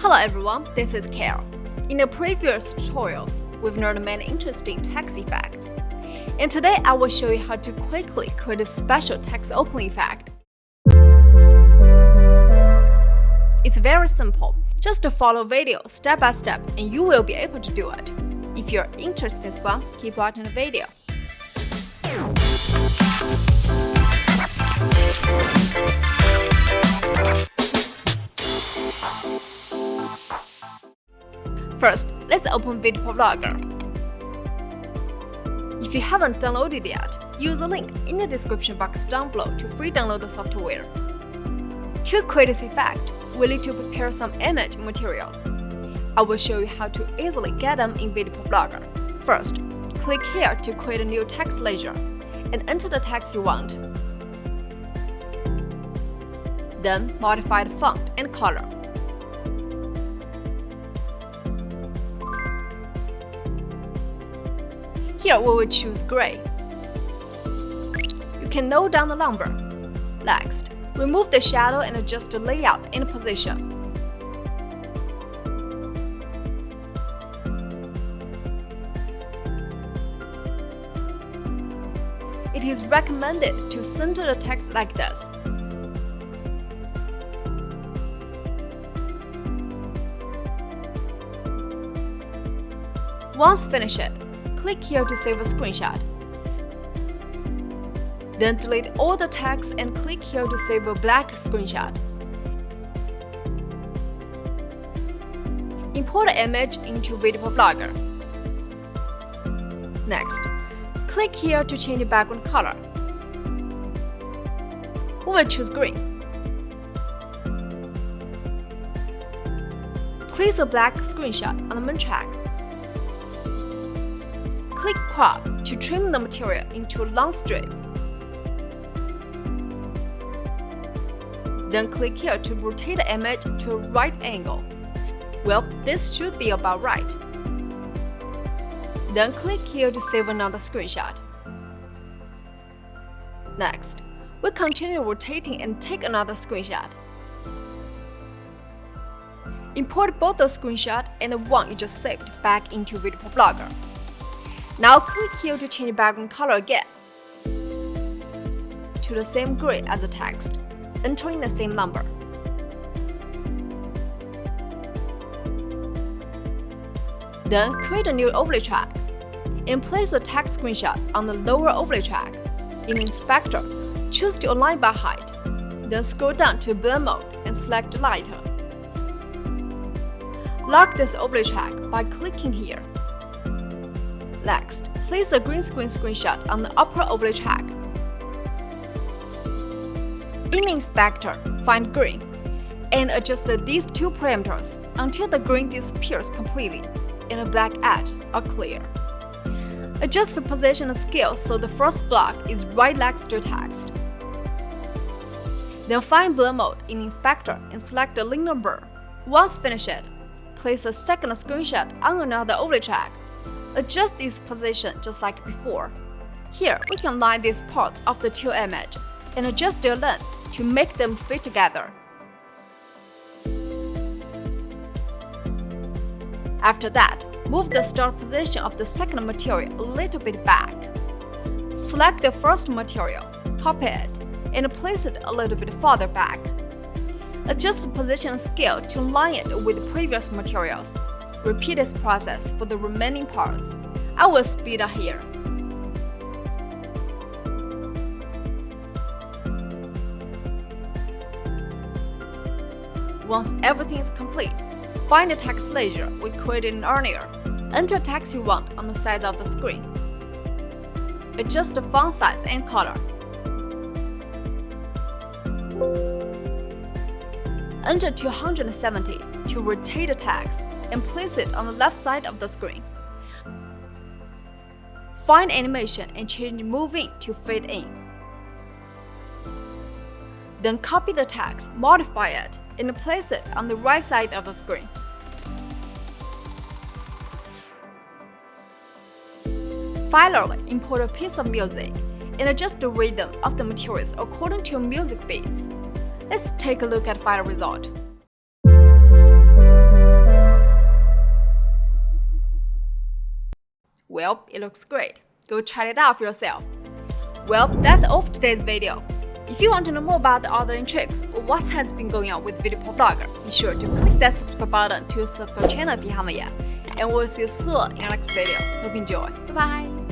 Hello everyone, this is Carol. In the previous tutorials, we've learned many interesting text effects. And today I will show you how to quickly create a special text opening effect. It's very simple. Just follow video step by step and you will be able to do it. If you're interested in this one, keep watching the video. First, let's open VideoProc. If you haven't downloaded it yet, use the link in the description box down below to free download the software. To create this effect, we need to prepare some image materials. I will show you how to easily get them in VideoProc. First, click here to create a new text layer and enter the text you want. Then modify the font and color. Here we will choose gray. You can note down the number. Next, remove the shadow and adjust the layout and position. It is recommended to center the text like this. Once finished, click here to save a screenshot. Then delete all the text and click here to save a black screenshot. Import the image into VideoProc. Next, click here to change the background color. We will choose green. Place a black screenshot on the main track. Click crop to trim the material into a long strip. Then click here to rotate the image to a right angle. Well, this should be about right. Then click here to save another screenshot. Next, we continue rotating and take another screenshot. Import both the screenshot and the one you just saved back into VideoProc. Now click here to change the background color again to the same gray as the text, entering the same number. Then create a new overlay track and place the text screenshot on the lower overlay track. In the inspector, choose to align by height. Then scroll down to blend mode and select lighter. Lock this overlay track by clicking here. Next, place a green screen screenshot on the upper overlay track. In the inspector, find green and adjust these two parameters until the green disappears completely and the black edges are clear. Adjust the position and scale so the first block is right next to text. Then find blend mode in the inspector and select the linear blur. Once finished, place a second screenshot on another overlay track. Adjust its position just like before. Here, we can line these parts of the two images and adjust their length to make them fit together. After that, move the start position of the second material a little bit back. Select the first material, copy it, and place it a little bit farther back. Adjust the position and scale to align it with the previous materials. Repeat this process for the remaining parts. I will speed up here. Once everything is complete, find the text layer we created earlier. Enter text you want on the side of the screen. Adjust the font size and color. Enter 270 to rotate the text and place it on the left side of the screen. Find animation and change moving to fade in. Then copy the text, modify it, and place it on the right side of the screen. Finally, import a piece of music and adjust the rhythm of the materials according to music beats. Let's take a look at final result. Well, it looks great. Go try it out for yourself. Well, that's all for today's video. If you want to know more about the other tricks or what has been going on with VideoProc, be sure to click that subscribe button to subscribe channel if you haven't yet. And we'll see you soon in our next video. Hope you enjoy. Bye bye.